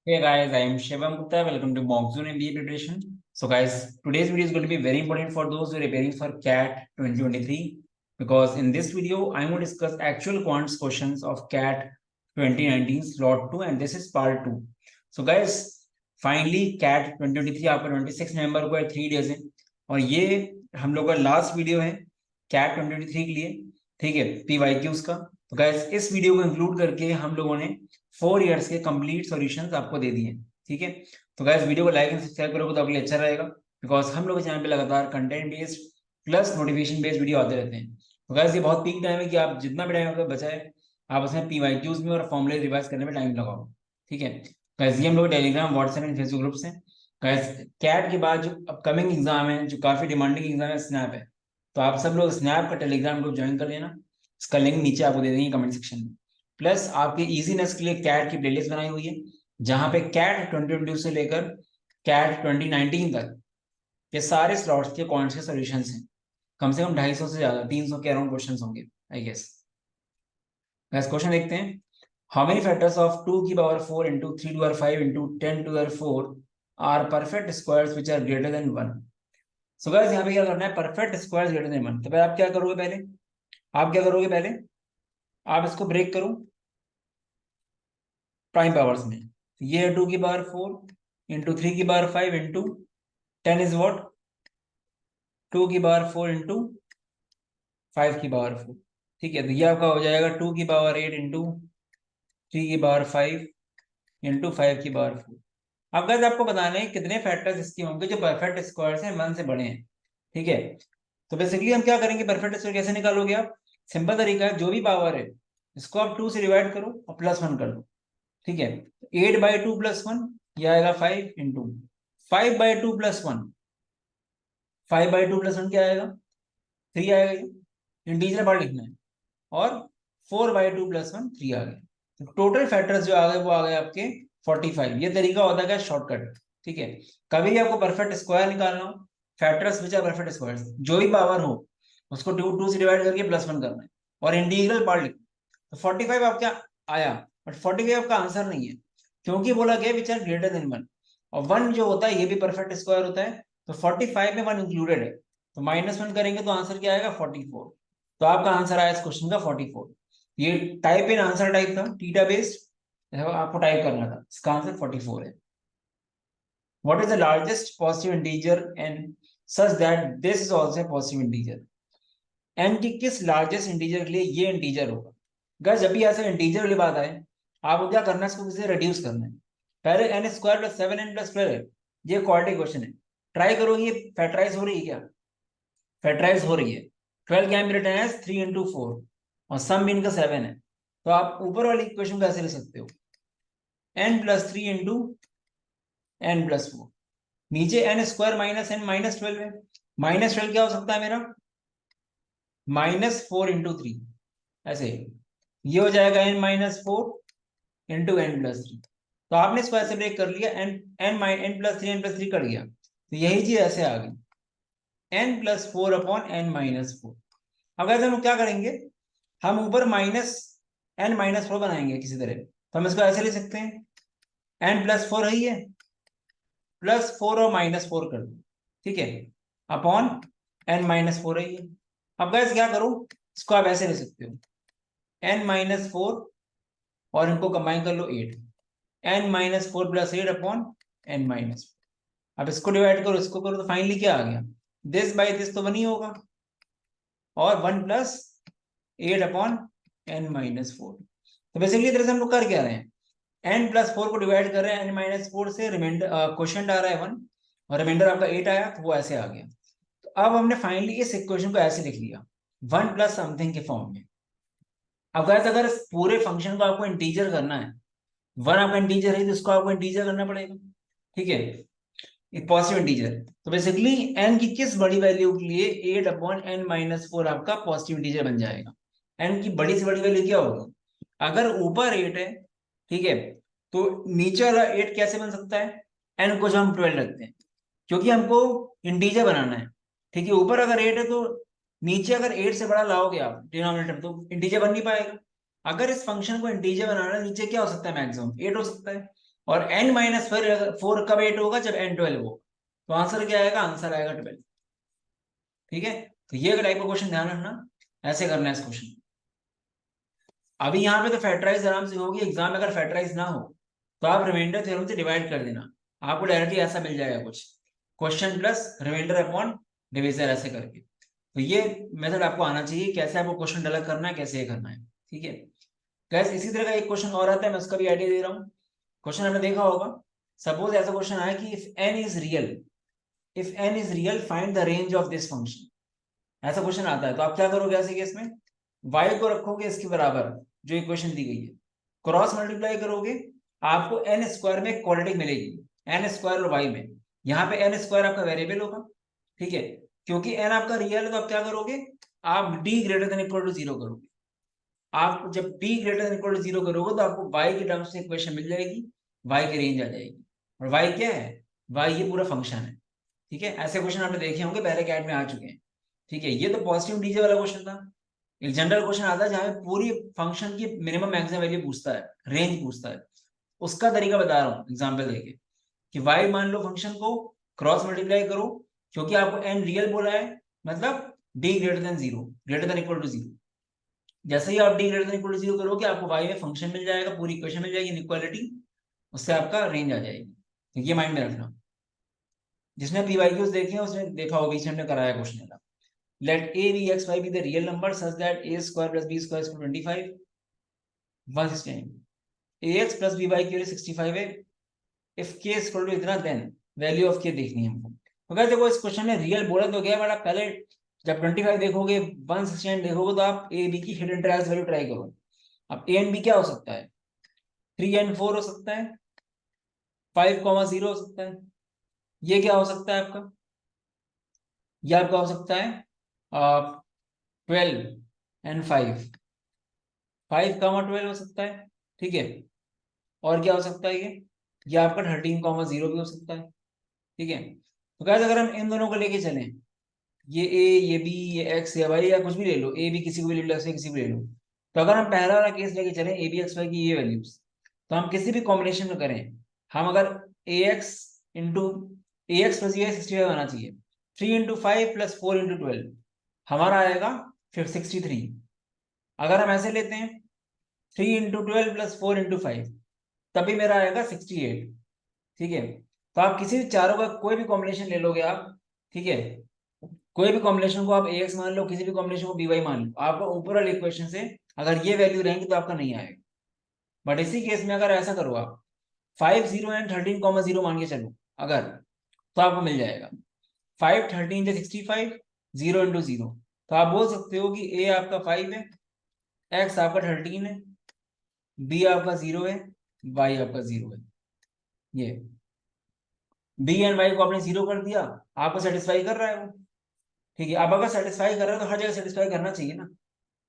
Hey guys, I am Shivam Gupta. Welcome to Mockzone MBA Preparation. So guys, today's video is going to be very important for those who are preparing for CAT 2023 because in this video, I'm going to discuss actual quants questions of CAT 2019 slot 2 and this is part 2. So guys, finally CAT 2023 आपका 26 नवंबर को है 3 days है और ये हम लोग का last video है CAT 2023 के लिए, ठीक है, PYQs का। तो गाइस इस वीडियो को इंक्लूड करके हम लोगों ने 4 इयर्स के कंप्लीट सॉल्यूशंस आपको दे दिए, ठीक है। तो गाइस वीडियो को लाइक एंड सब्सक्राइब करोगे तो आपके लिए अच्छा रहेगा बिकॉज हम लोग चैनल पे लगातार content based plus notification based video आते रहते हैं। तो गाइस ये बहुत पीक टाइम है कि आप जितना भी टाइम आपका बचा है आप उसमें PYQs में और फॉर्मूले रिवाइज करने में टाइम लगाओ, ठीक है। गाइस ये हम लोग Telegram WhatsApp and Facebook groups हैं। गाइस कैट के बाद जो अपकमिंग एग्जाम है जो काफी डिमांडिंग एग्जाम है स्नैप है, तो आप सब लोग स्नैप का टेलीग्राम ग्रुप ज्वाइन कर लेना। इसका लिंक नीचे आपको दे देंगे कमेंट सेक्शन में। प्लस आपके इजीनेस के लिए कैट की प्लेलिस्ट बनाई हुई है जहां पे कैट 2022 से लेकर कैट 2019 तक के सारे स्लॉट्स के कॉइन्स के सॉल्यूशंस हैं। कम से कम 250 से ज्यादा 300 के अराउंड क्वेश्चंस होंगे आई गेस। नेक्स्ट क्वेश्चन देखते हैं। हाउ मेनी फैक्टर्स ऑफ 2 की power 4 into 3 to power 5 into 10 to power 4 are perfect squares which are greater than 1। So guys यहाँ पे क्या करना है, परफेक्ट स्क्वायर्स ग्रेटर देन 1। तो भाई आप क्या करोगे पहले, आप क्या करोगे पहले, आप इसको ब्रेक करो प्राइम पावर्स में। ये 2 की पावर 4 इंटू 3 की पावर 5 इंटू 10 इज व्हाट 2 की पावर 4 इंटू 5 की पावर 4, ठीक है। तो ये आपका हो जाएगा 2 की पावर 8 इंटू 3 की पावर 5 इंटू 5 की पावर 4। अब गाइस आपको बताना है कितने फैक्टर्स इसके होंगे जो परफेक्ट स्क्वायर्स हैं 1 से बड़े हैं, ठीक है। तो बेसिकली हम क्या करेंगे, परफेक्ट स्क्वायर कैसे निकालोगे आप, सिंपल तरीका है, जो भी पावर है इसको आप 2 से डिवाइड करो और +1 कर दो, ठीक है। 8/2 + 1 ये आएगा 5 इंटू 5/2 + 1, 5/2 + 1 क्या आएगा 3 आएगा, ये इंटीजर पार्ट लिखना है। और 4/2 + 1 3 आ गया। तो टोटल फैक्टर्स जो आ गए वो आ गए आपके 45। ये तरीका होता है क्या शॉर्टकट, ठीक है। कभी भी आपको परफेक्ट स्क्वायर निकालना हो, factors which are perfect squares, जो भी पावर हो उसको 2 से डिवाइड करके +1 करना है और इंटीग्रल पार्ट लिखना है। तो 45 आपका आया, बट 45 आपका आंसर नहीं है क्योंकि बोला गया विच आर ग्रेटर देन 1 और 1 जो होता है ये भी परफेक्ट स्क्वायर होता है। तो 45 में 1 इंक्लूडेड है, तो -1 करेंगे तो आंसर क्या आएगा 44। तो आपका आंसर आया इस क्वेश्चन का 44। ये टाइप इन आंसर टाइप था थीटा बेस्ड, आपको टाइप करना था, इसका आंसर 44 है। What is the largest positive integer and such that this is also a positive integer. N की किस लार्जेस्ट इंटीजर के लिए ये इंटीजर होगा। गाइस जब भी ऐसा इंटीजर वाली बात आए आपको क्या करना है, इसको किसी से रिड्यूस करना है। पहले n² + 7n + 12 है, ये क्वाड्रेटिक क्वेश्चन है। ट्राई करो, ये फैक्टराइज हो रही है क्या, फैक्टराइज हो रही है। 12 क्या मिनट है 3 इंटू 4 और सम भी इनका 7 है। तो आप ऊपर वाली इक्वेशन को ऐसे लिख सकते हो n+3 इंटू n+4, नीचे n² - n -12 है। -12 क्या हो सकता है मेरा -4 इंटू 3, ऐसे ये हो जाएगा n-4 इंटू n+3। तो आपने इसको ऐसे ब्रेक कर लिया, n+3 कर लिया, तो यही चीज ऐसे आ गई n+4/n-4। अब ऐसे हम लोग क्या करेंगे, हम ऊपर -n-4 बनाएंगे किसी तरह। तो हम इसको ऐसे ले सकते हैं n+4 है, ये +4 और -4 कर दो, ठीक है, अपॉन n-4 है ये। अब गाइस क्या करूं, इसको आप ऐसे ले सकते हो n-4 और इनको कंबाइन कर लो 8, n-4 + 8/n-4। अब इसको डिवाइड करो इसको करो तो फाइनली क्या आ गया, दिस बाई दिस तो 1 ही होगा और 1 + 8/n-4। तो बेसिकली तरह से हम लोग कर क्या रहे हैं, n+4 को डिवाइड कर रहे हैं n-4 से, रिमाइंडर क्वेश्चन आ रहा है 1 और रिमाइंडर आपका 8 आया तो वो ऐसे आ गया। तो अब हमने फाइनली इस इक्वेशन को ऐसे लिख लिया 1 + समथिंग के फॉर्म में। अब गाइस अगर इस पूरे फंक्शन को आपको इंटीजर करना है, 1 आपका इंटीजर है तो इसको आपको इंटीजर करना पड़ेगा, ठीक है, एक पॉजिटिव इंटीजर। तो बेसिकली n की किस बड़ी वैल्यू के लिए 8/n-4 आपका पॉजिटिव इंटीजर बन जाएगा। n की बड़ी से बड़ी वैल्यू क्या होगी, अगर ऊपर 8 है, ठीक है, तो नीचे वाला 8 कैसे बन सकता है, n को जो हम 12 रखते हैं क्योंकि हमको इंटीजर बनाना है, ठीक है। ऊपर अगर 8 है तो नीचे अगर 8 से बड़ा लाओगे आप डिनोमिनेटर तो इंटीजर बन नहीं पाएगा। अगर इस फंक्शन को इंटीजर बनाना है नीचे क्या हो सकता है, मैक्सिमम 8 हो सकता है। और n माइनस 4 कब 8 होगा, जब n 12 हो। तो आंसर क्या आएगा, आंसर आएगा 12। ठीक है, तो ये टाइप का क्वेश्चन ध्यान रखना, ऐसे करना है इस क्वेश्चन। अभी यहाँ पे तो फैक्टराइज आराम से होगी, एग्जाम में अगर फैक्टराइज ना हो तो आप रिमाइंडर थ्योरम से डिवाइड कर देना, आपको डायरेक्टली ऐसा मिल जाएगा कुछ, question plus remainder upon division ऐसे करके। तो ये मेथड आपको आना चाहिए, कैसे आपको क्वेश्चन डेवलप करना है, कैसे ये करना है। ठीक है गैस, इसी तरह का एक क्वेश्चन और आता है, मैं उसका भी आइडिया दे रहा हूँ। क्वेश्चन आपने देखा होगा, सपोज ऐसा क्वेश्चन आया कि if n is real find the range of this function. ऐसा क्वेश्चन आता है, तो आप क्या करोगे ऐसे केस में, y को रखोगे इसके बराबर, जो इक्वेशन दी गई है, क्रॉस मल्टीप्लाई करोगे, आपको एन स्क्वायर में क्वाड्रेटिक मिलेगी, एन स्क्वायर और y में। यहाँ पे एन स्क्वायर आपका वेरिएबल होगा, ठीक है, क्योंकि एन आपका रियल है, तो आप क्या करोगे, आप d greater than equal to 0 करोगे। आप जब d greater than equal to 0 करोगे तो आपको y के टर्म्स में इक्वेशन मिल जाएगी, y की रेंज आ जाएगी। और y क्या है, y ये पूरा फंक्शन है। ठीक है, ऐसे क्वेश्चन आपने देखे होंगे, पहले कैट में आ चुके हैं। ठीक है, ये तो पॉजिटिव डीजे वाला क्वेश्चन था। एक जनरल क्वेश्चन आता है जहां पे पूरी फंक्शन की मिनिमम मैक्सिमम वैल्यू पूछता है, रेंज पूछता है, उसका तरीका बता रहा हूँ एग्जांपल देके, कि y मान लो फंक्शन को, क्रॉस मल्टीप्लाई करो, क्योंकि आपको n रियल बोला है, मतलब d greater than 0, greater than equal to 0। जैसे ही आप d greater than equal to 0 करोगे, आपको y में फंक्शन मिल जाएगा, पूरी इक्वेशन मिल जाएगी, इनइक्वालिटी, उससे आपका रेंज आ जाएगी। तो ये माइंड में रखना, जिसने पीवाईक्यूज देखे हैं उसने देखा होगा, इसने कराया क्वेश्चन का। Let a b x y be the real number such that a square plus b square is equal to 25. Once time ax plus b by q is 65 है। if k is equal to इतना, then value of k देखनी है हमको। तो क्या देखो, इस question में रियल बोला तो गया, बट आप पहले जब 25 देखोगे, 169 देखोगे, तो आप a b की हिडन ट्रायल्स वैल्यू ट्राई करो। अब a एंड b क्या हो सकता है, 3 एंड 4 हो सकता है, 5,0 हो सकता है, ये क्या हो सकता है आपका, ये आपका हो सकता है 12 एंड 5, 5,12 हो सकता है। ठीक है, और क्या हो सकता है, ये आपका 13,0 भी हो सकता है। ठीक है, तो क्या अगर हम इन दोनों को लेके चलें, ये ए, ये बी, ये एक्स या वाई, या कुछ भी ले लो, ए बी किसी को भी ले लो, एक्स किसी को भी ले लो। तो अगर हम पहला वाला केस लेके चलें, ए बी एक्स वाई की ये वैल्यूज, तो हम किसी भी कॉम्बिनेशन में करें, हम अगर ए एक्स इंटू ए एक्स प्लस ये 65 आना चाहिए, 3 × 5 + 4 × 12 हमारा आएगा फिर 63। अगर हम ऐसे लेते हैं 3 × 12 + 4 × 5, तभी मेरा आएगा 68। ठीक है, तो आप किसी भी चारों का कोई भी कॉम्बिनेशन ले लोगे आप, ठीक है, कोई भी कॉम्बिनेशन को आप ए एक्स मान लो, किसी भी कॉम्बिनेशन को बी वाई मान लो, आपका ऊपर वाले इक्वेशन से अगर ये वैल्यू रहेंगी तो आपका नहीं आएगा। बट इसी केस में अगर ऐसा करो आप, 5 0 एंड 13,0 मान के चलो अगर, तो आपको मिल जाएगा 5 13 × 65, 0 × 0। तो आप बोल सकते हो कि ए आपका 5 है, एक्स आपका 13 है, बी आपका 0 है, वाई आपका 0 है। ये बी एंड वाई को आपने 0 कर दिया, आपको सेटिस्फाई कर रहा है वो। ठीक है, अब अगर सेटिस्फाई कर रहा है तो हर जगह सेटिस्फाई करना चाहिए ना।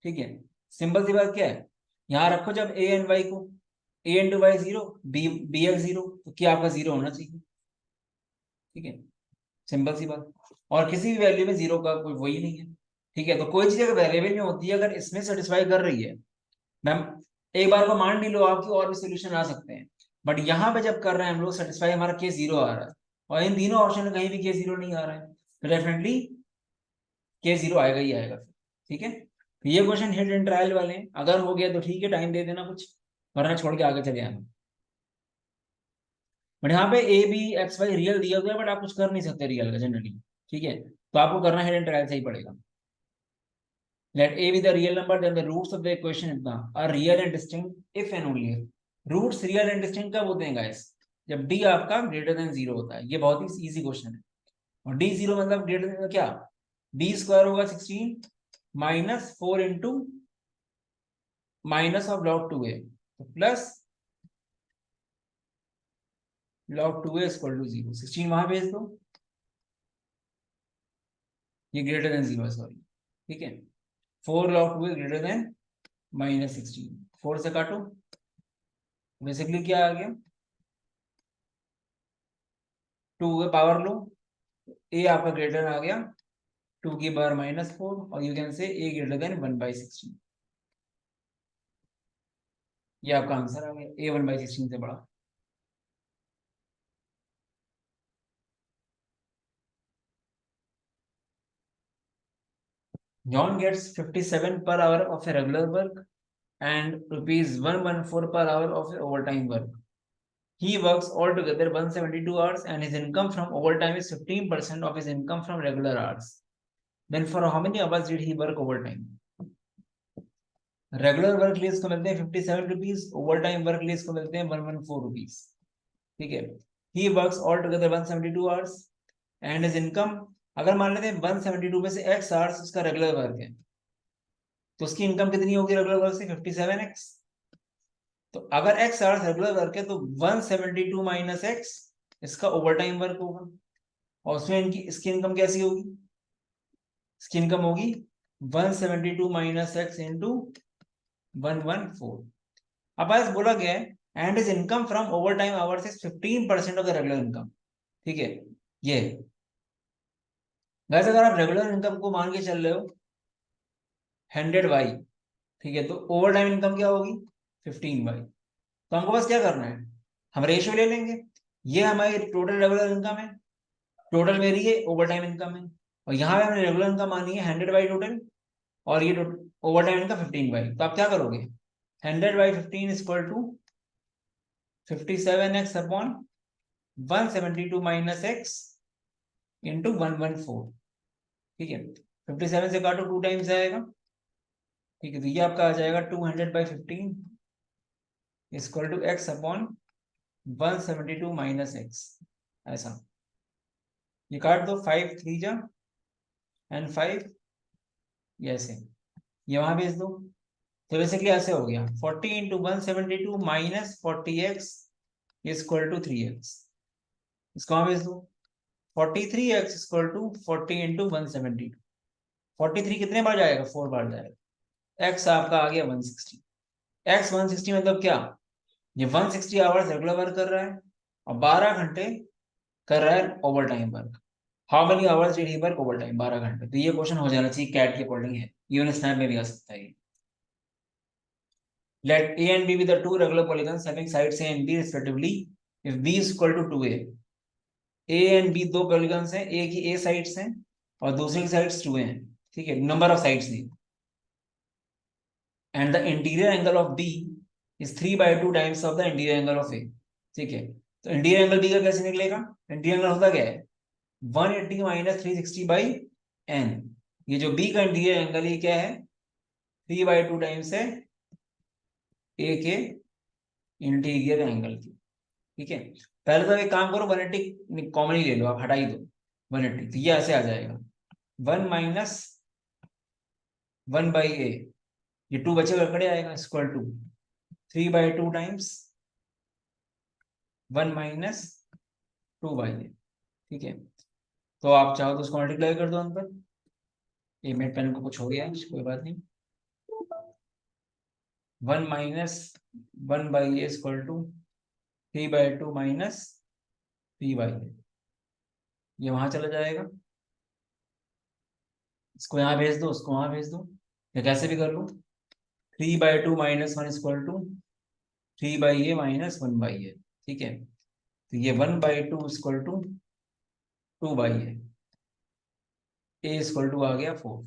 ठीक है, सिंपल सी बात क्या है, यहाँ रखो जब ए एंड वाई को, ए इंटू वाई 0, बी एक्स 0, तो क्या आपका 0 होना चाहिए। ठीक है, सिंपल सी बात, और किसी भी वैल्यू में 0 का कोई वही नहीं है। ठीक है, तो कोई चीज अगर वेरिएबल में होती है, अगर इसमें सेटिस्फाई कर रही है, मैम एक बार को मान नहीं लो आपकी, और भी सोल्यूशन आ सकते हैं, बट यहाँ पे जब कर रहे हैं हम लोग सेटिस्फाई, हमारा केस 0 आ रहा है, और इन तीनों ऑप्शन में कहीं भी केस 0 नहीं आ रहा है, तो डेफिनेटली केस 0 आएगा ही आएगा फिर। ठीक है, तो ये क्वेश्चन हिट एंड ट्रायल वाले हैं, अगर हो गया तो ठीक है, टाइम दे देना कुछ, वरना छोड़ के आगे चले आना। बट यहाँ पे a b x y real दिया हुआ है, बट आप कुछ कर नहीं सकते रियल का जनरली। ठीक है, तो आपको करना हिट एंड ट्रायल से ही पड़ेगा। Let a be the real number, then the roots of the equation इतना are real and distinct if and only if. Roots real and distinct कब होते हैं guys, जब d आपका ग्रेटर देन 0 होता है। ये बहुत ही इजी क्वेश्चन है। और d 0 मतलब ग्रेटर देन क्या, d स्क्वायर होगा 16 -4 into minus of log 2a, तो plus log 2a equal to 0। 16 वहां भेज दो, ये ग्रेटर देन 0 है, सॉरी। ठीक है, 4 log 2a ग्रेटर देन -16, 4 से काटो, बेसिकली क्या आ गया, 2 के पावर लो, ए आपका ग्रेटर आ गया 2 की पावर -4, और you can say A greater than 1/16। ये आपका आंसर आ गया, ए 1/16 से बड़ा। John gets 57 per hour of a regular work and rupees 114 per hour of overtime work. He works altogether 172 hours and his income from overtime is 15% of his income from regular hours. Then for how many hours did he work overtime? Regular work लिए इसको मिलते हैं 57 rupees, over time work लिए इसको मिलते हैं 114 rupees. ठीक है. He works all together 172 hours and his income, अगर मान लेते हैं 172 में से x आवर्स उसका रेगुलर वर्क है तो उसकी इनकम कितनी होगी रेगुलर वर्क से 57x. तो अगर x आवर्स रेगुलर वर्क है तो 172 माइनस x इसका ओवर टाइम वर्क होगा और उसमें इनकी इसकी इनकम कैसी होगी, इसकी इनकम होगी 172 माइनस x इंटू 114. अब आज बोला गया है and is income from over time hours is 15% of the regular income. ठीक है. ये वैसे अगर आप रेगुलर इनकम को मान के चल रहे हो 100y, ठीक है, तो ओवर टाइम इनकम क्या होगी 15y. तो हमको बस क्या करना है, हम रेशियो ले लेंगे. ये हमारी टोटल रेगुलर इनकम है, टोटल मेरी ये ओवर टाइम इनकम है और यहाँ पे हमने रेगुलर इनकम मानी है 100 टोटल और ये ओवर टाइम इनकम 15y. तो आप क्या करोगे 100/15 is equal to 57x upon 172 minus x into 114. ठीक है. 57 से काटो 2 टाइम्स आएगा. ठीक है. तो ये आपका आ जाएगा 200/15 equal to x upon 172 minus x. ऐसा ये काट दो, 5 3 जा एंड 5 ये ऐसे, ये वहां भेज दो. तो बेसिकली ऐसे हो गया 40 into 172 minus 40x equal to 3x. इसको वहां भेज दो. 43x equal to 40 into 172. 43 कितने बार जाएगा 4 बार जाएगा. x आपका आ गया 160. x 160 मतलब क्या, ये 160 आवर्स रेगुलर वर्क कर रहा है और 12 घंटे कर रहा है over time work. How many hours did he work over time, 12 घंटे. तो ये क्वेश्चन हो जाना चाहिए कैट के अकॉर्डिंग है, इवन स्नैप में भी आ सकता है. Let A and B be the two regular polygons having sides A and B respectively if B is equal to 2A. A and B दो polygons हैं, A की A sides हैं और दूसरे की sides 2A हैं. ठीक है. number of sides the. And the interior angle of B is 3/2 times of the interior angle of A. ठीक है. तो इंटीरियर एंगल B का कैसे निकलेगा, इंटीरियर एंगल होता क्या है 180 माइनस 360/n. ये जो B का इंटीरियर एंगल ये क्या है 3/2 टाइम्स है A के इंटीरियर एंगल की. ठीक है. पहले तो एक काम करो 180 कॉमन ही ले लो, आप हटा ही दो 180. तो ये ऐसे आ जाएगा 1 माइनस 1/a, ये 2 बचे खड़े आएगा equal to 3/2 times 1 minus 2/a. ठीक है. तो आप चाहो तो उसको मल्टीप्लाई कर दो अंदर. ये मेरे पेन को कुछ हो गया है, कोई बात नहीं. 1 minus 1/a equal to 3/2 minus 3/a. ये वहां चला जाएगा, इसको यहाँ भेज दो, उसको वहां भेज दो, या कैसे भी कर लो. 3/2 minus 1 equal to 3/a minus 1/a. ठीक है. तो ये 1/2 equal to 2/a. a equal to आ गया 4.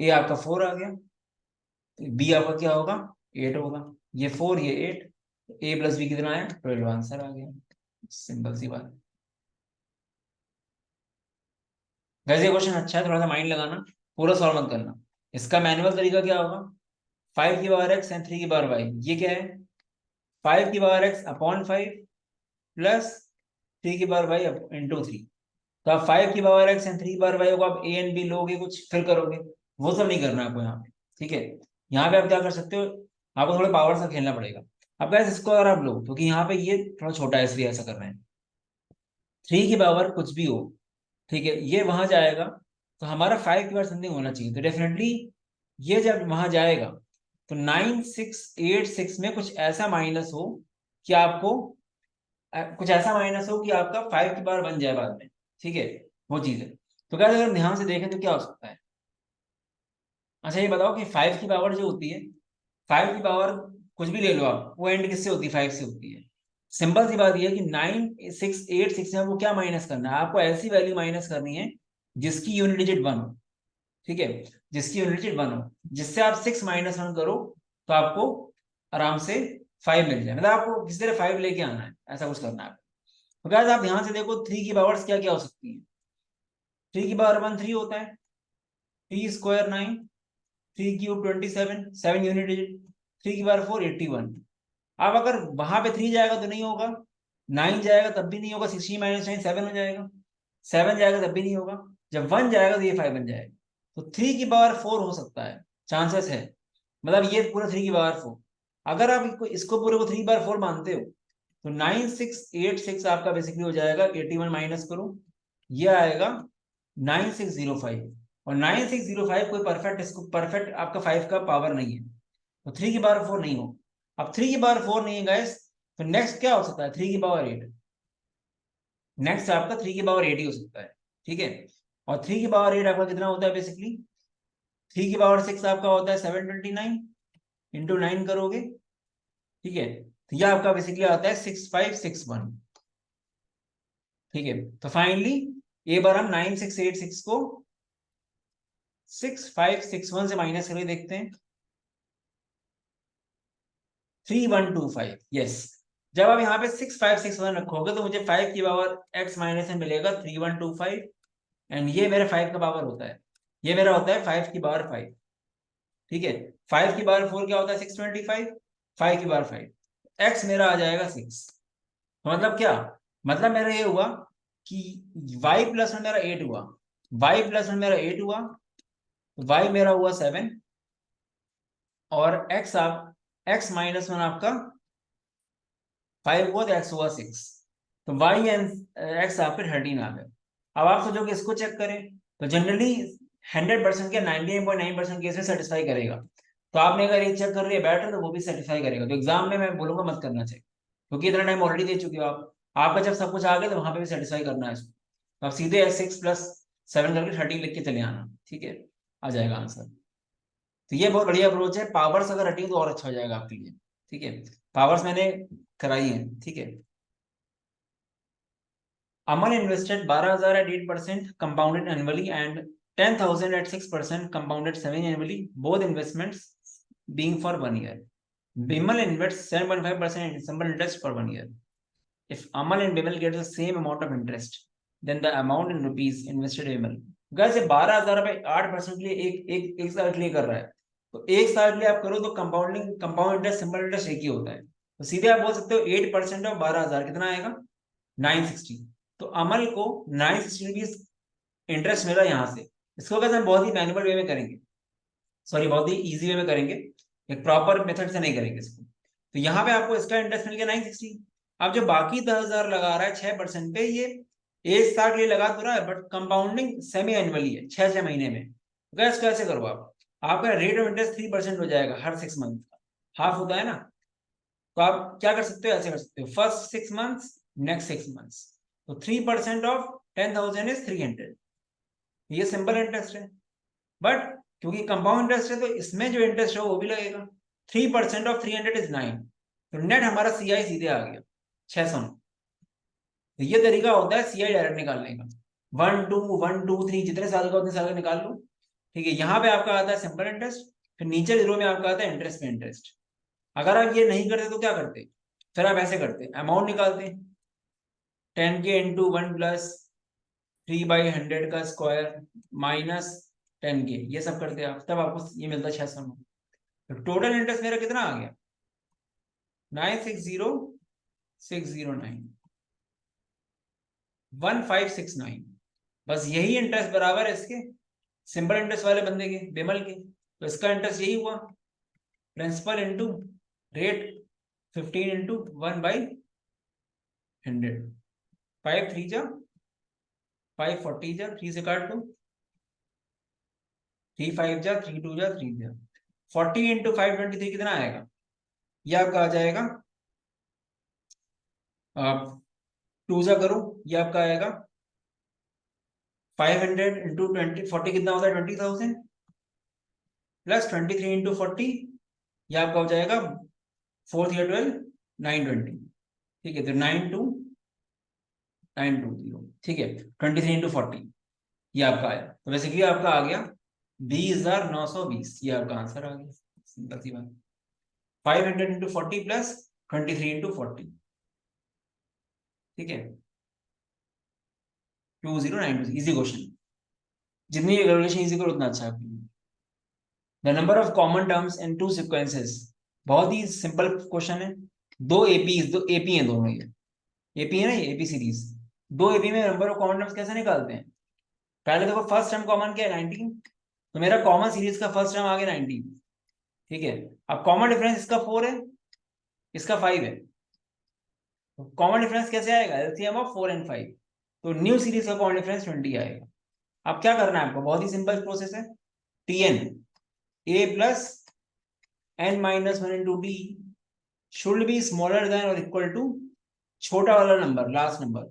a आपका 4 आ गया. तो b आपका क्या होगा 8 होगा. ये 4 ये 8, a प्लस b कितना आया 12. आंसर आ गया. सिंपल सी बात. वैसे क्वेश्चन अच्छा है, थोड़ा सा माइंड लगाना, पूरा सॉल्व मत करना. इसका मैनुअल तरीका क्या होगा 5 की पावर x एंड 3 की पावर y. ये क्या है 5 की पावर x अपॉन 5 प्लस 3 की पावर y इंटू 3. तो आप 5 की पावर x एंड 3 की पावर y को आप a एंड b लोगे, कुछ फिर करोगे, वो सब नहीं करना आपको यहाँ पे. ठीक है. यहाँ पे आप क्या कर सकते हो, आपको थोड़ा पावर से खेलना पड़ेगा. अब गैस इसको अगर आप लो, क्योंकि यहाँ पे ये थोड़ा छोटा है इसलिए ऐसा कर रहे हैं. 3 की पावर कुछ भी हो, ठीक है, ये वहां जाएगा तो हमारा 5 की पावर समथिंग होना चाहिए. तो डेफिनेटली ये जब वहां जाएगा तो 9686 में कुछ ऐसा माइनस हो कि आपको कुछ ऐसा माइनस हो कि आपका 5 की पावर बन जाए बाद में. ठीक है. वो चीज है. तो क्या अगर ध्यान से देखें तो क्या हो सकता है. अच्छा ये बताओ कि 5 की पावर जो होती है, 5 की पावर कुछ भी ले लो आप, वो एंड किससे होती है 5 से होती है. सिंपल सी बात यह है कि 9686 में वो क्या माइनस करना है, आपको ऐसी वैल्यू माइनस करनी है जिसकी यूनिट डिजिट 1 हो. ठीक है, जिसकी यूनिट 1 हो, जिससे आप 6 माइनस 1 करो तो आपको आराम से 5 मिल जाए, मतलब आपको किसी तरह 5 लेके आना है, ऐसा कुछ करना है। तो गाइस आप ध्यान से देखो 3 की पावर्स क्या क्या हो सकती है। 3 की पावर 1 3 होता है, 3 स्क्वायर 9, 3 क्यूब 27, 7 यूनिट डिजिट, 3 की पावर 4 81। अब अगर वहां पे 3 जाएगा तो नहीं होगा, 9 जाएगा तब भी नहीं होगा, 16 माइनस 9 7 हो जाएगा, 7 जाएगा तब भी नहीं होगा, जब 1 जाएगा तो ये 5 बन जाएगा। तो 3 की पावर 4 हो सकता है, चांसेस है, मतलब ये पूरा 3 की पावर 4। अगर आप इसको पूरे को 3 की पावर 4 मानते हो तो 9686 आपका बेसिकली हो जाएगा, 81 माइनस करो, ये आएगा 9605। और 9605 कोई परफेक्ट, इसको परफेक्ट आपका 5 का पावर नहीं है, तो 3 की पावर 4 नहीं हो। अब 3 की पावर 4 नहीं है गाइस, तो नेक्स्ट क्या हो सकता है, 3 की पावर 8। नेक्स्ट आपका 3 की पावर 8 ही हो सकता है, ठीक है। और 3 की पावर 8 आपका कितना होता है बेसिकली, 3 की पावर 6 आपका होता है 729, इंटू 9 करोगे, ठीक है, तो यह आपका बेसिकली आता है 6561। ठीक है, तो फाइनली एक बार हम 9686 को 6561 से माइनस करके देखते हैं, 3125। यस, जब आप यहाँ पे 6561 रखोगे तो मुझे 5 की पावर x माइनस में मिलेगा 3125, एंड ये मेरा 5 का पावर होता है, ये मेरा होता है 5 की पावर 5। ठीक है, 5 की पावर 4 क्या होता है 625, 5 की पावर 5, x मेरा आ जाएगा 6। तो मतलब क्या, मतलब मेरा ये हुआ कि y प्लस में मेरा 8 हुआ, y प्लस में मेरा 8 हुआ, तो y मेरा हुआ 7, और x माइनस 1 आपका 5 हुआ तो x हुआ 6, तो y एंड x आपके 13 आ गए। अब आप सोचोगे इसको चेक करें, तो जनरली 100% के 99.9% केस में सेटिस्फाई करेगा। तो आपने अगर ये चेक कर लिया बैटर तो वो भी सेटिस्फाई करेगा, तो एग्जाम में मैं बोलूंगा मत करना चाहिए, क्योंकि इतना टाइम ऑलरेडी दे चुके हो आप, आपका जब सब कुछ आ गया तो वहां पे भी सेटिस्फाई करना है इसको, तो आप सीधे 6+7 करके 13 लिख के चले आना, ठीक है, आ जाएगा आंसर। तो ये बहुत बढ़िया अप्रोच है, पावर्स अगर हटेंगे तो और अच्छा हो जाएगा आपके लिए, ठीक है, पावर्स मैंने कराई है, ठीक है। Aman invested 12,000 at 8% compounded annually and 10,000 at 6% compounded semi-annually, both investments being for 1 year. Bimal invests 7.5% in simple interest for 1 year. If Amal and Bimal get the same amount of interest, then the amount in rupees invested Bimal. guys ये 12,000 रुपए 8% के लिए एक साल के लिए कर रहा है, तो एक साल के लिए आप करो तो कंपाउंड इंटरेस्ट सिंपल इंटरेस्ट एक ही होता है, तो सीधे आप बोल सकते हो 8% ऑफ 12,000 कितना आएगा 960। तो अमल को 960 रुपीज इंटरेस्ट मिला यहाँ से, इसको कैसे हम बहुत ही मैनुअल वे में करेंगे, सॉरी बहुत ही इजी वे में करेंगे, एक प्रॉपर मेथड से नहीं करेंगे इसको। तो यहाँ पे आपको इसका इंटरेस्ट मिल गया 960। अब जो बाकी 10,000 लगा रहा है 6% पे, ये एक साल के लिए लगा तो रहा है बट कंपाउंडिंग सेमी एनुअली है, 6-6 महीने में। गैस कैसे करो आप, आपका रेट ऑफ इंटरेस्ट 3% हो जाएगा हर 6 मंथ का, हाफ होता है ना, तो आप क्या कर सकते हो, ऐसे कर सकते हो, फर्स्ट 6 मंथ्स, नेक्स्ट 6 मंथ्स, तो 3% ऑफ 10,000 इज 300, ये सिंपल इंटरेस्ट है। बट क्योंकि कंपाउंड इंटरेस्ट है तो इसमें जो इंटरेस्ट है वो भी लगेगा, 3% ऑफ 300 इज 9, तो नेट हमारा CI सीधे आ गया 600। तो ये तरीका होता है CI डायरेक्ट निकालने का, 1 2 1 2 3 जितने साल का उतने साल का निकाल लो, ठीक है। यहाँ पे आपका आता है सिंपल इंटरेस्ट, फिर नीचे जीरो में आपका आता है इंटरेस्ट पे इंटरेस्ट। अगर आप ये नहीं करते तो क्या करते, फिर आप ऐसे करते अमाउंट निकालते, 10K इंटू 1+3/100 का स्क्वायर माइनस 10K, ये सब करते आप, तब आपको ये मिलता है 600। तो टोटल इंटरेस्ट मेरा कितना आ गया 960,609 1569, बस यही इंटरेस्ट बराबर है इसके सिंपल इंटरेस्ट वाले बंदे के, बिमल के, तो इसका इंटरेस्ट यही हुआ, प्रिंसिपल इंटू रेट 15 इंटू 1/100, 5 3 जा 540 जा 3 से काट दो, 3 5 जा 3 2 जा 3 जा, 40 इंटू 523 कितना आएगा, ये आपका आ जाएगा, आप 2 जा करो, ये आपका आएगा 500 इंटू 20 40 कितना होता है 20,000 प्लस 23 इंटू 40, ये आपका हो जाएगा 4 या 12 920, ठीक है, तो 92920, ठीक है, 23 इंटू 40 ये आपका आया, तो बेसिकली आपका आ गया 20,920, ये आपका आंसर आ गया, सिंपल सी बात। 500 इंटू 40 प्लस 23 इंटू 40, ठीक है, 2092, इजी क्वेश्चन। जितनी कैलकुलेशन इजी करो उतना अच्छा है। The number of common terms in two sequences, बहुत ही सिंपल क्वेश्चन है। दो एपी हैं दोनों, ये एपी है ना, ये एपी सीरीज। दो एपी में नंबर ऑफ कॉमन टर्म्स कैसे निकालते हैं? पहले देखो फर्स्ट टर्म कॉमन क्या है, 19, तो मेरा कॉमन सीरीज का फर्स्ट टर्म आ गया 19, ठीक है। अब कॉमन डिफरेंस इसका 4 है, इसका 5 है, कॉमन डिफरेंस कैसे आएगा? एलसीएम ऑफ 4 एंड 5, तो न्यू सीरीज का कॉमन डिफरेंस 20 आएगा। अब क्या करना है आपको? बहुत ही सिंपल प्रोसेस है। Tn a plus n minus 1 into D should be smaller than और इक्वल टू छोटा वाला नंबर, लास्ट नंबर,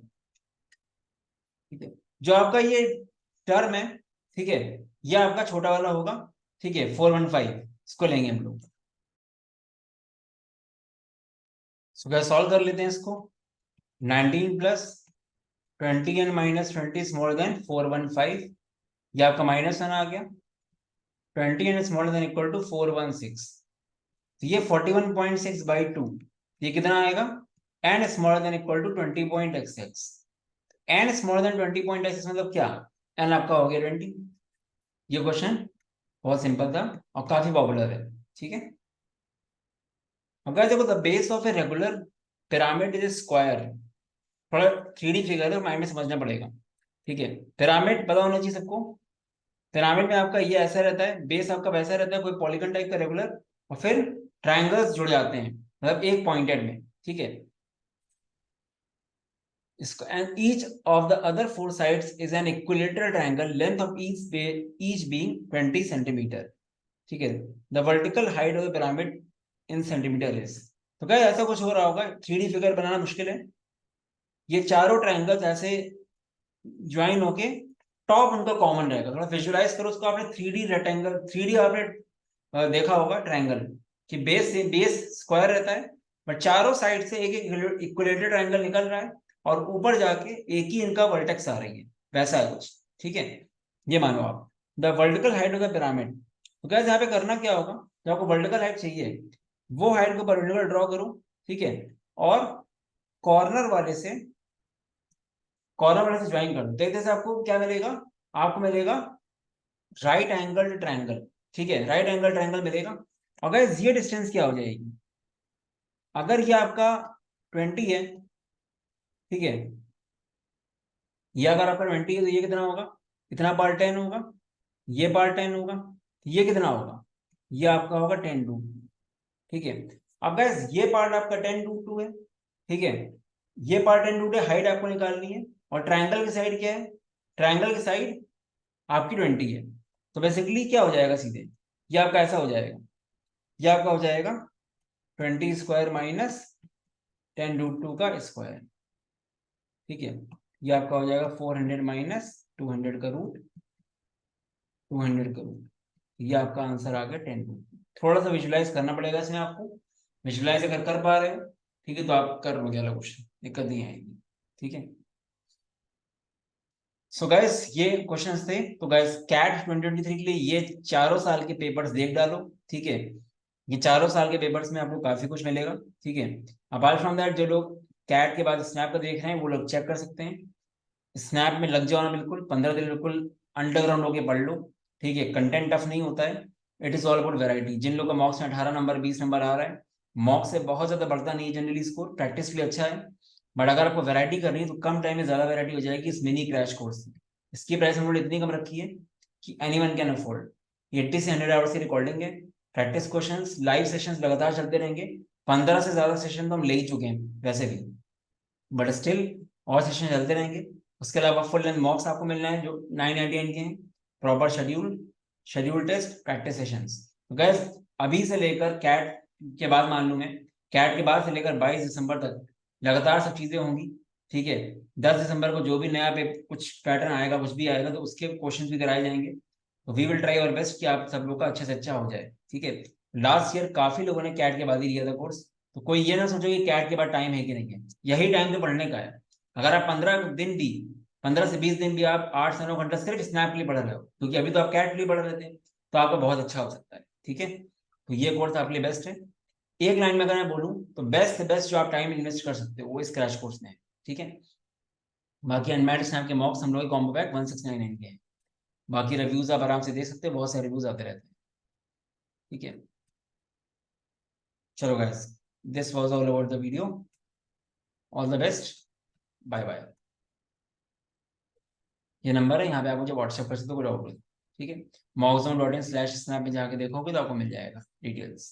ठीक है। जो आपका ये टर्म है, ठीक है, ये आपका छोटा वाला होगा, ठीक है, 415, इसको लेंगे हम लोग। क्या सॉल्व कर लेते हैं इसको। 19 plus 20n minus 20 smaller than 415, ये आपका -1 आ गया। 20n smaller than equal to 416, तो ये 41.6 बाई 2, ये कितना आएगा? n smaller than equal to 20.xx, n smaller than 20.xx मतलब क्या? n आपका हो गया 20। ये क्वेश्चन बहुत सिंपल था और काफी पॉपुलर है, ठीक है। अब गाइस देखो, the base of a regular pyramid is square, थोड़ा 3D फिगर है, माइंड में समझना पड़ेगा, ठीक है। पिरामिड पता होना चाहिए सबको। पिरामिड में आपका ये ऐसा रहता है, बेस आपका वैसा रहता है, कोई पॉलीगन टाइप का रेगुलर, और फिर ट्रायंगल्स जुड़ जाते हैं, मतलब एक पॉइंटेड में, ठीक है। इसको and each of the other four sides is an equilateral triangle, length of each being 20 centimeter, ठीक है। The vertical height of the pyramid in centimeter is, तो क्या ऐसा कुछ हो रहा होगा, 3D फिगर बनाना मुश्किल है। ये चारों ट्रायंगल्स ऐसे ज्वाइन होके टॉप उनका कॉमन रहेगा, थोड़ा विजुअलाइज करो उसको। आपने 3D रेक्टेंगल, 3D आपने देखा होगा ट्रायंगल कि बेस स्क्वायर रहता है, बट चारों साइड से एक एक इक्विलेटरल ट्रायंगल निकल रहा है और ऊपर जाके एक ही इनका वर्टेक्स आ रही है, वैसा है कुछ, ठीक है। ये मानो आप the vertical height of the pyramid, तो क्या यहाँ पे करना क्या होगा, जब आपको वर्टिकल हाइट चाहिए, वो हाइट को परपेंडिकुलर ड्रॉ करो, ठीक है, और कॉर्नर वाले से ज्वाइन कर दो। देखते से आपको क्या मिलेगा, आपको मिलेगा राइट एंगल ट्रायंगल, ठीक है, राइट एंगल ट्रायंगल मिलेगा। अगर ये डिस्टेंस क्या हो जाएगी, अगर ये आपका 20 है, ठीक है, ये अगर आपका 20 है तो ये कितना होगा, इतना पार्ट 10 होगा, ये पार्ट 10 होगा, ये कितना होगा, ये आपका होगा 10/2, ठीक है। अब गैस ये पार्ट आपका 10/2 है, ठीक है, ये पार्ट 10/2 है, हाइट आपको निकालनी है, और ट्रायंगल की साइड क्या है, ट्रायंगल की साइड आपकी 20 है, तो बेसिकली क्या हो जाएगा सीधे, ये आपका ऐसा हो जाएगा, ये आपका हो जाएगा 20 स्क्वायर माइनस 10/2 का स्क्वायर, ठीक है। ये आपका हो जाएगा 400 माइनस 200 का रूट, 200 का रूट, ये आपका आंसर आ गया 10/2। थोड़ा सा विजुलाइज करना पड़ेगा इसमें आपको, विजुलाइज अगर कर पा रहे हो, ठीक है, तो आप कर लोगे अगला क्वेश्चन, दिक्कत नहीं आएगी, ठीक है। सो गाइस ये क्वेश्चंस थे। तो गाइस कैट 2023 के लिए ये चारों साल के पेपर्स देख डालो, ठीक है। ये चारों साल के पेपर्स में आपको काफी कुछ मिलेगा, ठीक है। अपार्ट फ्रॉम दैट, जो लोग कैट के बाद स्नैप का देख रहे हैं वो लोग चेक कर सकते हैं, स्नैप में लग जाओ ना, बिल्कुल 15 दिन बिल्कुल अंडरग्राउंड होके पढ़ लो, ठीक है। कंटेंट टफ नहीं होता है, it is all about variety. जिन लोग का मॉक्स में 18 नंबर 20 नंबर आ रहा है, मॉक्स से बहुत ज्यादा बढ़ता नहीं है जनरली स्कोर, प्रैक्टिस के लिए अच्छा है, बट अगर आपको वैरायटी करनी है तो कम टाइम में ज्यादा वैरायटी हो जाएगी इस मिनी क्रैश कोर्स में। इसकी प्राइस हमने इतनी कम रखी है कि एनीवन कैन अफोर्ड। 80 से 100 आवर्स की रिकॉर्डिंग है, प्रैक्टिस क्वेश्चंस, लाइव सेशंस लगातार चलते रहेंगे। 15 से ज्यादा सेशन तो हम ले ही चुके हैं वैसे भी, बट स्टिल और सेशन चलते रहेंगे। उसके अलावा फुल लेंथ मॉक्स आपको मिलना है जो 999 के हैं, proper schedule test, practice sessions. तो गैस अभी से लेकर कैट के बाद, मान लूं मैं कैट के बाद से लेकर 22 दिसंबर तक लगातार सब चीजें होंगी, ठीक है। 10 दिसंबर को जो भी नया पे कुछ पैटर्न आएगा, कुछ भी आएगा, तो उसके क्वेश्चन भी कराए जाएंगे। तो वी विल ट्राई और बेस्ट कि आप सब लोग का अच्छे से अच्छा हो जाए, ठीक है। लास्ट ईयर काफी लोगों ने कैट के बाद ही लिया था कोर्स, तो कोई ये ना सोचो कि कैट के बाद टाइम है कि नहीं है, यही टाइम तो पढ़ने का है। अगर आप 15 दिन भी 15 से 20 दिन भी आप 8 से 9 घंटा सिर्फ स्नैप के लिए पढ़ रहे हो, क्योंकि अभी तो आप कैट के लिए पढ़ रहे थे, तो आपका बहुत अच्छा हो सकता है। ठीक है, तो ये कोर्स आपके लिए बेस्ट है। एक लाइन में अगर मैं बोलूँ तो बेस्ट से बेस्ट जो आप टाइम इन्वेस्ट कर सकते हो वो इस क्रैश कोर्स में है। ठीक है, बाकी अनमैरिड स्नैप के मॉक्स हम लोग कॉम्बो पैक 1699 के हैं। बाकी रिव्यूज आप आराम से देख सकते हो, बहुत सारे रिव्यूज आते रहते हैं। ठीक है, चलो guys, this was all about the video. All the best, bye bye. ये नंबर है, यहाँ पे आप मुझे व्हाट्सएप कर सकते हो, कोई डाउट नहीं। ठीक है, mockzone.in/snap में जाके देखोगे तो आपको मिल जाएगा डिटेल्स।